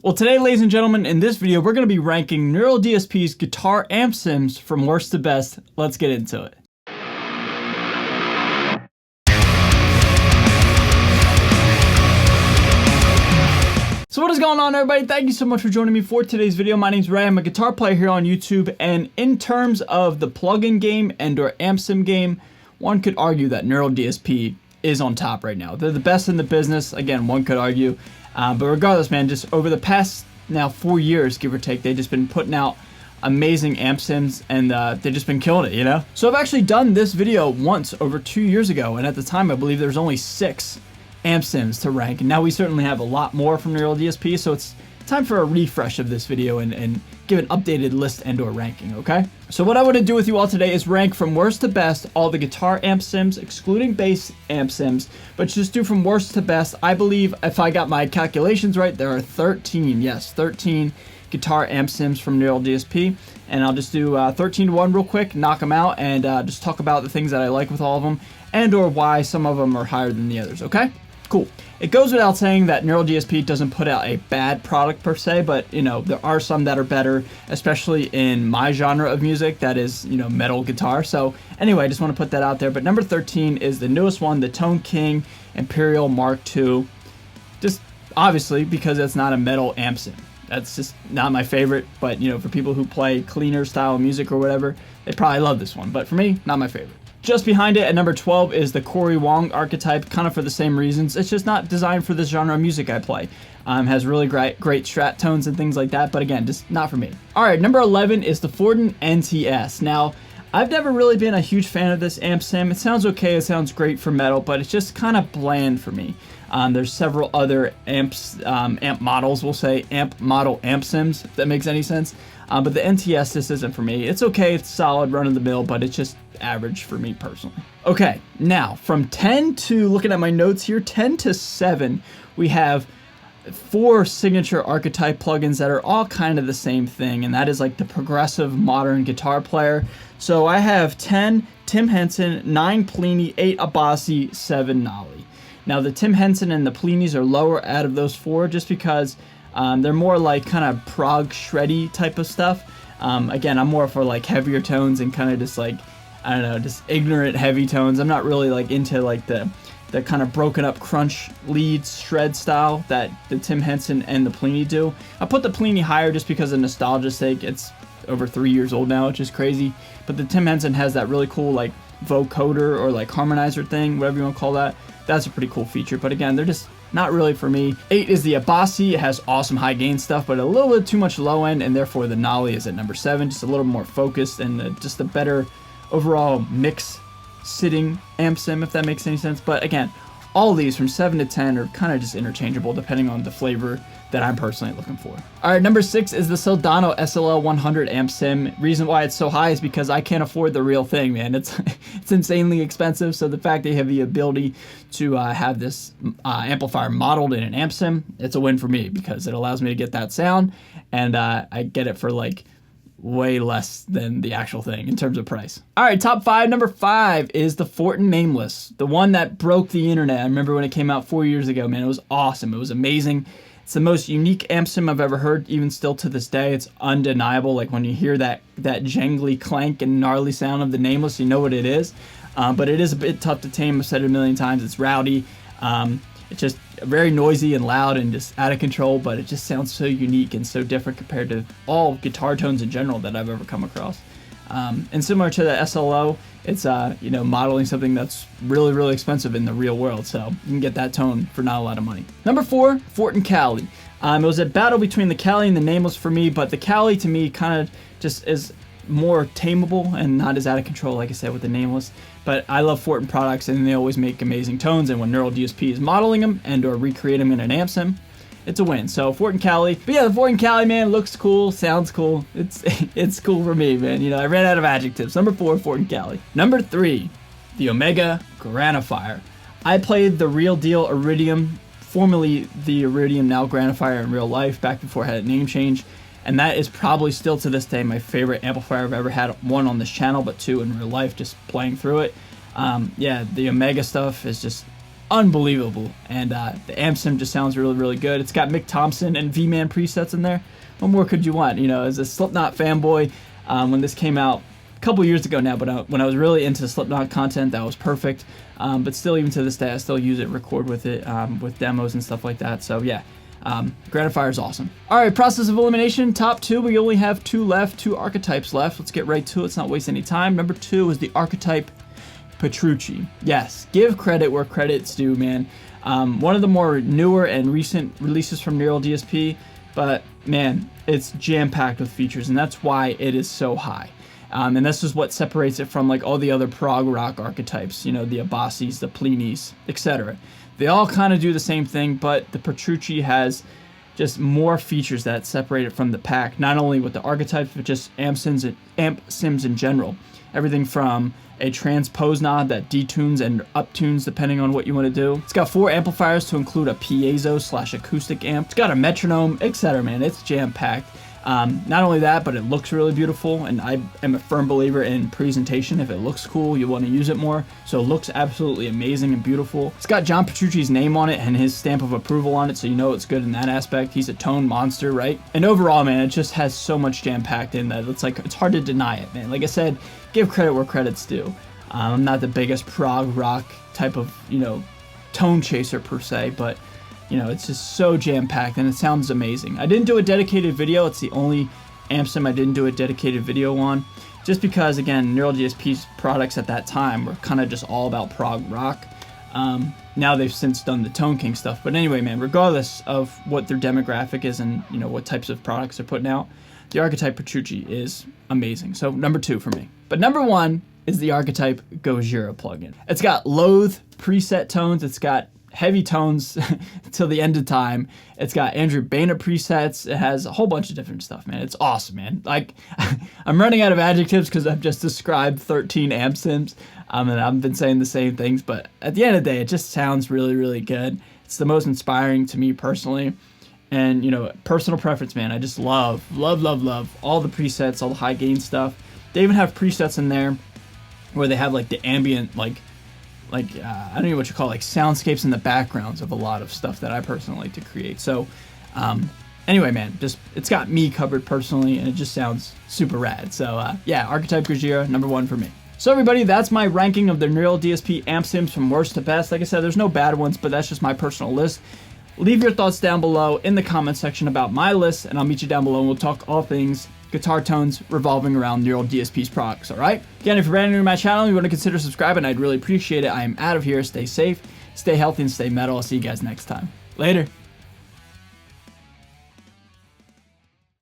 Well, today, ladies and gentlemen, in this video, we're going to be ranking Neural DSP's guitar amp sims from worst to best. Let's get into it. So what is going on, everybody? Thank you so much for joining me for today's video. My name's Ray. I'm a guitar player here on YouTube, and in terms of the plugin game and or amp sim game, one could argue that Neural DSP is on top right now. They're the best in the business. Again, one could argue. But regardless, man, just over the past now 4 years, give or take, they've just been putting out amazing amp sims, and they've just been killing it, you know? So I've actually done this video once over 2 years ago, and at the time, I believe there was only 6 amp sims to rank. And now we certainly have a lot more from Neural DSP, so it's time for a refresh of this video and give an updated list and or ranking, okay? So what I want to do with you all today is rank from worst to best all the guitar amp sims, excluding bass amp sims, but just do from worst to best. I believe, if I got my calculations right, there are 13, yes, 13 guitar amp sims from Neural DSP, and I'll just do 13 to 1 real quick, knock them out, and just talk about the things that I like with all of them, and or why some of them are higher than the others, okay? Cool. It goes without saying that Neural DSP doesn't put out a bad product per se, but you know, there are some that are better, especially in my genre of music, that is, you know, metal guitar. So anyway, I just want to put that out there. But number 13 is the newest one, the Tone King Imperial Mark II. Just obviously because it's not a metal amp sim. That's just not my favorite, but you know, for people who play cleaner style music or whatever, they probably love this one. But for me, not my favorite. Just behind it at number 12 is the Corey Wong archetype, kind of for the same reasons. It's just not designed for this genre of music I play. Has really great strat tones and things like that, but again, just not for me. All right, number 11 is the Fortin NTS. Now, I've never really been a huge fan of this amp sim. It sounds okay, it sounds great for metal, but it's just kind of bland for me. There's several other amp models, we'll say amp model amp sims, if that makes any sense. But the NTS, this isn't for me. It's okay, it's solid, run of the mill, but it's just average for me personally. Okay, now from 10 to, looking at my notes here, 10 to 7, we have 4 signature archetype plugins that are all kind of the same thing, and that is like the progressive modern guitar player. So I have 10 Tim Henson, 9 Plini, 8 Abasi, 7 Nolly. Now the Tim Henson and the Plinis are lower out of those 4 just because they're more like kind of prog shreddy type of stuff. Again, I'm more for like heavier tones and kind of just like, I don't know, just ignorant heavy tones. I'm not really like into like the kind of broken up crunch lead shred style that the Tim Henson and the Plini do. I put the Plini higher just because of nostalgia's sake. It's over 3 years old now, which is crazy. But the Tim Henson has that really cool like vocoder or like harmonizer thing, whatever you want to call that. That's a pretty cool feature. But again, they're just not really for me. 8 is the Abasi. It has awesome high gain stuff, but a little bit too much low end, and therefore the Nolly is at number 7, just a little more focused and just a better overall mix sitting amp sim, if that makes any sense. But again, all of these from 7 to 10 are kind of just interchangeable depending on the flavor that I'm personally looking for. All right, number 6 is the Soldano SLL 100 amp sim. Reason why it's so high is because I can't afford the real thing, man. It's insanely expensive. So the fact they have the ability to have this amplifier modeled in an amp sim, it's a win for me because it allows me to get that sound, and I get it for like way less than the actual thing in terms of price. All right, top 5. Number 5 is the Fortin Nameless, the one that broke the internet. I remember when it came out 4 years ago, man. It was awesome. It was amazing. It's the most unique amp sim I've ever heard, even still to this day. It's undeniable. Like when you hear that jangly clank and gnarly sound of the Nameless, you know what it is. But it is a bit tough to tame. I've said it a million times. It's rowdy. It's just very noisy and loud and just out of control, but it just sounds so unique and so different compared to all guitar tones in general that I've ever come across. And similar to the SLO, it's you know, modeling something that's really, really expensive in the real world, so you can get that tone for not a lot of money. Number 4, Fortin Cali. It was a battle between the Cali and the Nameless for me, but the Cali to me kind of just is more tameable and not as out of control, like I said, with the Nameless. But I love Fortin products, and they always make amazing tones, and when Neural DSP is modeling them and or recreate them in an amp sim, it's a win. So Fortin Cali. But yeah, the Fortin Cali, man, looks cool, sounds cool. It's cool for me, man. You know, I ran out of adjectives. Number 4, Fortin Cali. Number 3, the Omega Granifier. I played the real deal Iridium, formerly the Iridium, now Granifier in real life, back before I had a name change. And that is probably still to this day my favorite amplifier I've ever had. 1 on this channel, but 2 in real life, just playing through it. Yeah, the Omega stuff is just unbelievable. And the Amp Sim just sounds really, really good. It's got Mick Thompson and V-Man presets in there. What more could you want? You know, as a Slipknot fanboy, when this came out a couple years ago now, but when I was really into Slipknot content, that was perfect. But still, even to this day, I still use it, record with it, with demos and stuff like that. So yeah, Gratifier is awesome. All right, process of elimination, top 2. We only have 2 left, 2 archetypes left. Let's get right to it. Let's not waste any time. Number 2 is the archetype Petrucci. Yes, give credit where credit's due, man. One of the more newer and recent releases from Neural DSP, but man, it's jam-packed with features, and that's why it is so high. And this is what separates it from like all the other prog rock archetypes, you know, the Abbasis, the Plinis, etc. They all kind of do the same thing, but the Petrucci has just more features that separate it from the pack, not only with the archetypes, but just amp sims in general. Everything from a transpose knob that detunes and uptunes depending on what you want to do. It's got 4 amplifiers to include a piezo/acoustic amp. It's got a metronome, etc. Man, it's jam-packed. Not only that, but it looks really beautiful, and I am a firm believer in presentation. If it looks cool, you want to use it more. So it looks absolutely amazing and beautiful. It's got John Petrucci's name on it and his stamp of approval on it, so you know it's good in that aspect. He's a tone monster, right? And overall, man, it just has so much jam-packed in that it's hard to deny it, man. Like I said, give credit where credit's due. I'm not the biggest prog rock type of, you know, tone chaser per se, but you know, it's just so jam-packed and it sounds amazing. I didn't do a dedicated video. It's the only amp sim I didn't do a dedicated video on, just because, again, Neural DSP's products at that time were kind of just all about prog rock. Now they've since done the Tone King stuff. But anyway, man, regardless of what their demographic is and, you know, what types of products they're putting out, the Archetype Petrucci is amazing. So number 2 for me. But number 1 is the Archetype Gojira plugin. It's got Loathe preset tones. It's got heavy tones till the end of time. It's got Andrew Baena presets. It has a whole bunch of different stuff, man. It's awesome, man. Like, I'm running out of adjectives because I've just described 13 amp sims, and I've been saying the same things, but at the end of the day, it just sounds really, really good. It's the most inspiring to me personally. And, you know, personal preference, man. I just love all the presets, all the high gain stuff. They even have presets in there where they have like the ambient, like I don't know what you call it, like soundscapes in the backgrounds of a lot of stuff that I personally like to create. So anyway, man, just it's got me covered personally, and it just sounds super rad. So yeah, Archetype Gojira, number 1 for me. So everybody, that's my ranking of the Neural DSP amp sims from worst to best. Like I said, there's no bad ones, but that's just my personal list. Leave your thoughts down below in the comment section about my list, and I'll meet you down below and we'll talk all things guitar tones revolving around Neural DSP's products, alright? Again, if you're brand new to my channel, you want to consider subscribing, I'd really appreciate it. I am out of here. Stay safe, stay healthy, and stay metal. I'll see you guys next time. Later.